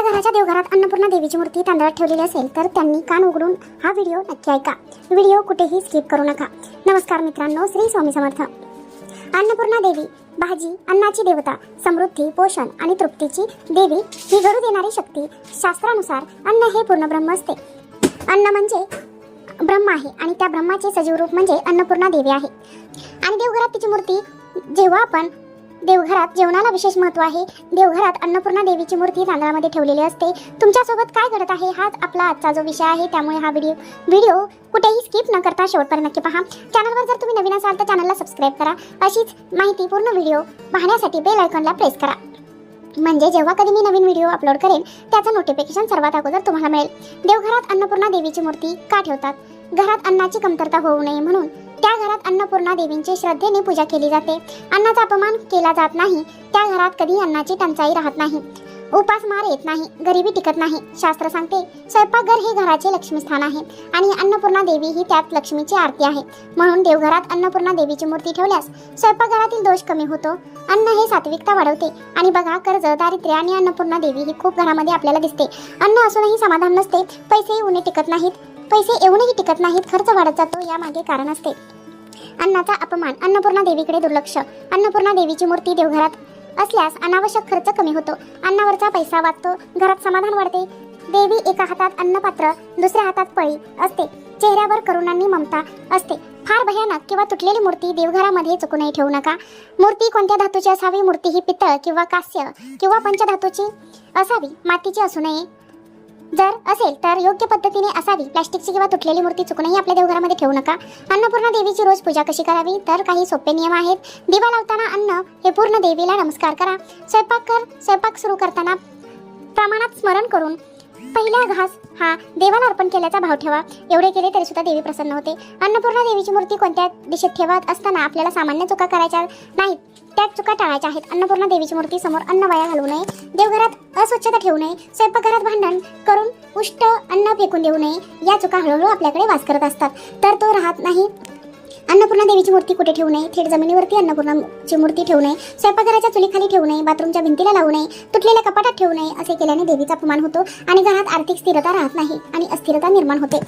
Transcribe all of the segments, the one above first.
घराच्या देवघरात अन्नपूर्णा देवीची मूर्ती तांदळात ठेवलेली असेल तर त्यांनी कान उघडून हा व्हिडिओ नक्की ऐका. व्हिडिओ कुठेही स्किप करू नका. नमस्कार मित्रांनो, श्री स्वामी समर्थ. अन्नपूर्णा देवी भाजी, अन्नाची देवता, समृद्धी, पोषण आणि तृप्तीची देवी ही घडू देणारी शक्ती. शास्त्रानुसार अन्न हे पूर्ण ब्रह्म असते. अन्न म्हणजे ब्रह्म आहे आणि त्या ब्रह्माचे सजीव रूप म्हणजे अन्नपूर्णा देवी आहे. आणि देवघरात तिची मूर्ती, जेव्हा आपण देवघरात जेवणाला विशेष महत्त्व आहे. देवघरात अन्नपूर्णा देवीची मूर्ती तांदळामध्ये ठेवलेली असते. तुमच्यासोबत काय घडत आहे हाच आपला आजचा जो विषय आहे. त्यामुळे हा व्हिडिओ कुठेही स्किप न करता शेवटपर्यंत नक्की पहा. चॅनलवर जर तुम्ही नवीन असाल तर चॅनलला सबस्क्राईब करा. अशीच माहिती पूर्ण व्हिडिओ पाहण्यासाठी बेल आयकॉनला प्रेस करा, म्हणजे जेव्हा कधी मी नवीन व्हिडिओ अपलोड करेन त्याचं नोटिफिकेशन सर्वात अगोदर तुम्हाला मिळेल. देवघरात अन्नपूर्णा देवीची मूर्ती का ठेवतात? घरात अन्नाची कमतरता होऊ नये म्हणून. त्या घरात अन्नपूर्णा देवींची श्रद्धेने पूजा केली जाते. अन्नाचा अपमान केला जात नाही. त्या घरात कधी अन्नाची टंचाई राहत नाही. उपासमार येत नाही. गरिबी टिकत नाही. शास्त्र सांगते स्वयंपाकघर हे घराचे लक्ष्मीस्थान आहे आणि अन्नपूर्णा देवी ही त्यात लक्ष्मीची आरती आहे. म्हणून देवघरात अन्नपूर्णा देवीची मूर्ती ठेवल्यास स्वयंपाकघरातील दोष कमी होतो. अन्न हे सात्विकता वाढवते. आणि बघा, कर्ज, दारिद्र्य आणि अन्नपूर्णा देवी ही खूप घरामध्ये आपल्याला दिसते. अन्न असूनही समाधान नसते. पैसे येऊनही टिकत नाहीत. खर्च वाढत जातो. यामागे कारण असते अन्नाचा अपमान, अन्नपूर्णा देवीकडे दुर्लक्ष. अन्नपूर्णा देवीची मूर्ती देवघरात असल्यास अनावश्यक खर्च कमी होतो. अन्नावरचा पैसा वाचतो. घरात समाधान वाढते. देवी एका हातात अन्नपात्र, दुसऱ्या हातात पळी असते. चेहऱ्यावर करुणांनी ममता असते. फार भयानक किंवा तुटलेली मूर्ती देवघरामध्ये चुकूनही ठेवू नका. मूर्ती कोणत्या धातूची असावी? मूर्ती ही पितळ किंवा कास्य किंवा पंचधातूची असावी. मातीची असू नये. जर असेल तर योग्य पद्धतीने असावी. प्लास्टिकची किंवा तुटलेली मूर्ती चुकूनही आपल्या देवघरामध्ये ठेवू नका. अन्नपूर्णा देवीची रोज पूजा कशी करावी? तर काही सोपे नियम आहेत. दिवा लावताना अन्न हे पूर्ण देवीला नमस्कार करा. स्वयंपाक सुरू करताना प्रमाणात स्मरण करून पहिला घास हा देवाला अर्पण केल्याचा भाव ठेवा. एवढे केले तरी सुद्धा देवी प्रसन्न होते. अन्नपूर्णा देवीची मूर्ती कोणत्या दिशेत ठेवत असताना आपल्याला सामान्य चुका करायच्या नाहीत, त्या चुका टाळायच्या आहेत. अन्नपूर्णा देवीची मूर्ती समोर अन्न वाया घालवू नये. देवघरात अस्वच्छता ठेवू नये. स्वयंपाकघरात भांडण करून उष्ट अन्न फेकून देऊ नये. या चुका हळूहळू आपल्याकडे वास करत असतात, तर तो राहत नाही. अन्नपूर्णा देवीची मूर्ती कुठे ठेवू नये? थेट जमिनीवरती अन्नपूर्णाची मूर्ती ठेवू नये. स्वयंपाकघराच्या चुलीखाली ठेवू नये. बाथरूमच्या भिंतीला लावू नये. तुटलेल्या कपाटात ठेवू नये. असे केल्याने देवीचा अपमान होतो आणि घरात आर्थिक स्थिरता राहत नाही आणि अस्थिरता निर्माण होते.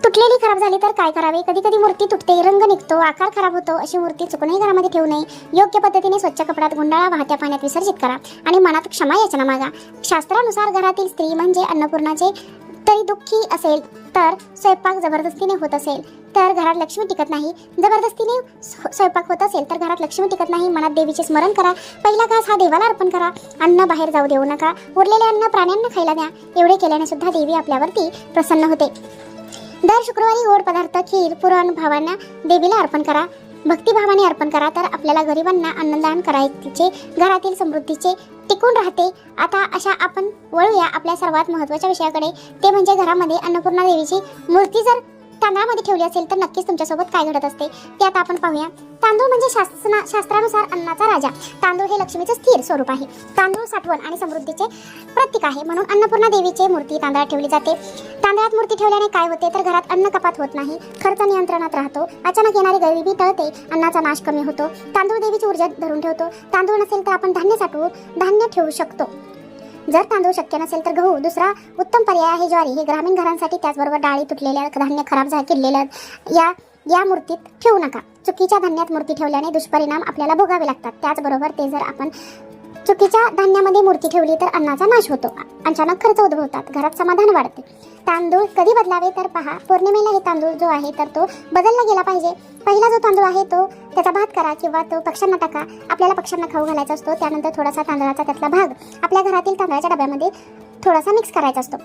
तुटलेली खराब झाली तर काय करावे? कधी कधी मूर्ती तुटते, रंग निघतो, आकार खराब होतो. अशी मूर्ती चुकूनही घरामध्ये ठेवू नये. योग्य पद्धतीने स्वच्छ कपड्यात गुंडाळा, वाहत्या पाण्यात विसर्जित करा आणि मनात क्षमा याचना मागा. शास्त्रानुसार घरातील स्त्री म्हणजे अन्नपूर्णाचे तरी दुःखी असेल तर स्वयंपाक जबरदस्तीने होत असेल तर घरात लक्ष्मी टिकत नाही. जबरदस्तीने स्वयंपाक होत असेल तर घरात लक्ष्मी टिकत नाही. मनात देवीचे स्मरण करा. पहिला घास हा देवाला अर्पण करा. अन्न बाहेर जाऊ देऊ नका. उरलेले अन्न प्राण्यांना खायला द्या. एवढे केल्याने सुद्धा देवी आपल्यावरती प्रसन्न होते. दर शुक्रवारी गोड पदार्थ, खीर, पुरण भावांना देवीला अर्पण करा. भक्तिभावाने अर्पण करा तर आपल्याला गरिबांना अन्नदान करायचे घरातील समृद्धीचे टिकून राहते. आता आपण वळूया आपल्या सर्वात महत्त्वाच्या विषयाकडे, ते म्हणजे घरामध्ये अन्नपूर्णा देवीची मूर्ती जर तांदळामध्ये ठेवली असेल तर नक्कीच तुमच्यासोबत काय घडत असते ते आता आपण पाहूया. तांदूळ म्हणजे शास्त्रानुसार अन्नाचा राजा. तांदूळ हे लक्ष्मीचे स्थिर स्वरूप आहे. तांदूळ साठवण आणि समृद्धीचे प्रतीक आहे. म्हणून अन्नपूर्णा देवीची मूर्ती तांदळात ठेवली जाते. तांदळात मूर्ती ठेवल्याने काय होते तर घरात अन्न कपात होत नाही. खर्च नियंत्रणात राहतो. अचानक येणारी गरिबी टळते. अन्नाचा नाश कमी होतो. तांदूळ देवीची ऊर्जा धरून ठेवतो. तांदूळ नसेल तर आपण धान्य ठेवू शकतो. जर तांदूळ शक्य नसेल तर गहू दुसरा उत्तम पर्याय आहे. ज्वारी हे ग्रामीण घरांसाठी. त्याचबरोबर डाळी, तुटलेल्या धान्य, खराब केलेल्या या मूर्तीत ठेवू नका. चुकीच्या धान्यात मूर्ती ठेवल्याने दुष्परिणाम आपल्याला भोगावे लागतात. त्याचबरोबर ते जर आपण चुकीच्या धान्यामध्ये मूर्ती ठेवली तर अन्नाचा नाश होतो. अचानक खर्च उद्भवतात. घरात समाधान वाढते. तांदूळ कधी बदलावे तर पहा. पौर्णिमेला हे तांदूळ जो आहे तर तो बदलला गेला पाहिजे. पहिला जो तांदूळ आहे तो त्याचा भात करा किंवा तो पक्ष्यांना टाका. आपल्याला पक्ष्यांना खाऊ घालायचा असतो. त्यानंतर थोडासा तांदळाचा त्यातला भाग आपल्या घरातील तांदळाच्या डब्यामध्ये थोडासा मिक्स करायचा असतो.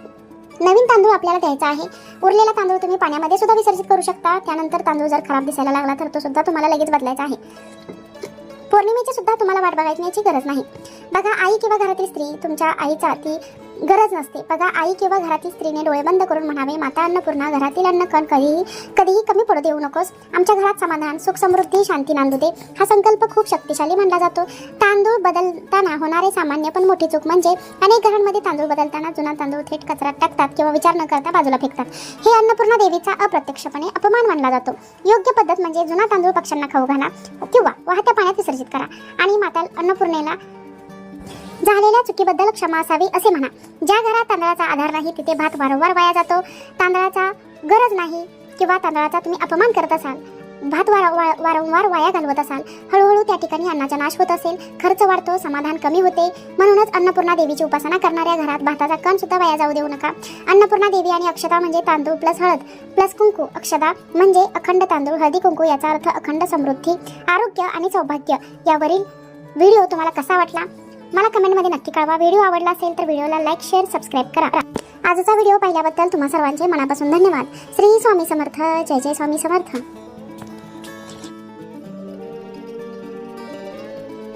नवीन तांदूळ आपल्याला द्यायचा आहे. उरलेला तांदूळ तुम्ही पाण्यामध्ये सुद्धा विसर्जित करू शकता. त्यानंतर तांदूळ जर खराब दिसायला लागला तर तो सुद्धा तुम्हाला लगेच बदलायचा आहे. पौर्णिमेची सुद्धा तुम्हाला वाट बघायची गरज नाही. बघा, आई किंवा घरातील स्त्री तुमच्या आईचा ती गरज नसते. बघा, आई किंवा घरातील स्त्रीने डोळे बंद करून म्हणावे, माता अन्नपूर्णा, घरातील अन्न कधीही कमी पडू देऊ नकोस. आमच्या घरात समाधान, सुख, समृद्धी, शांती नांदू दे. हा संकल्प खूप शक्तिशाली मानला जातो. तांदूळ बदलताना होणारे सामान्य पण मोठी चूक म्हणजे अनेक घरांमध्ये तांदूळ बदलताना जुना तांदूळ थेट कचऱ्यात टाकतात किंवा विचार न करता बाजूला फेकतात. हे अन्नपूर्णा देवीचा अप्रत्यक्षपणे अपमान मानला जातो. योग्य पद्धत म्हणजे जुना तांदूळ पक्ष्यांना खाऊ घाला किंवा वाहत्या पाण्यात विसर्जित करा आणि माता अन्नपूर्णेला झालेल्या चुकीबद्दल क्षमा असावी असे म्हणा. ज्या घरात तांदळाचा आधार नाही तिथे भात वारंवार वाया जातो. तांदळाचा गरज नाही किंवा तांदळाचा तुम्ही अपमान करत असाल, भात वारंवार वाया घालवत असाल, हळूहळू त्या ठिकाणी अन्नाचा नाश होत असेल, खर्च वाढतो, समाधान कमी होते. म्हणूनच अन्नपूर्णा देवीची उपासना करणाऱ्या घरात भाताचा कण सुद्धा वाया जाऊ देऊ नका. अन्नपूर्णा देवी आणि अक्षता म्हणजे तांदूळ प्लस हळद प्लस कुंकू. अक्षता म्हणजे अखंड तांदूळ, हळदी कुंकू याचा अर्थ अखंड समृद्धी, आरोग्य आणि सौभाग्य. यावरील व्हिडिओ तुम्हाला कसा वाटला मला कमेंटमध्ये नक्की कळवा. व्हिडिओ आवडला असेल तर व्हिडिओला लाईक, शेअर, सबस्क्राईब करा. आजचा व्हिडिओ पाहिल्याबद्दल तुम्हा सर्वांचे मनापासून धन्यवाद. श्री स्वामी समर्थ. जय जय स्वामी समर्थ.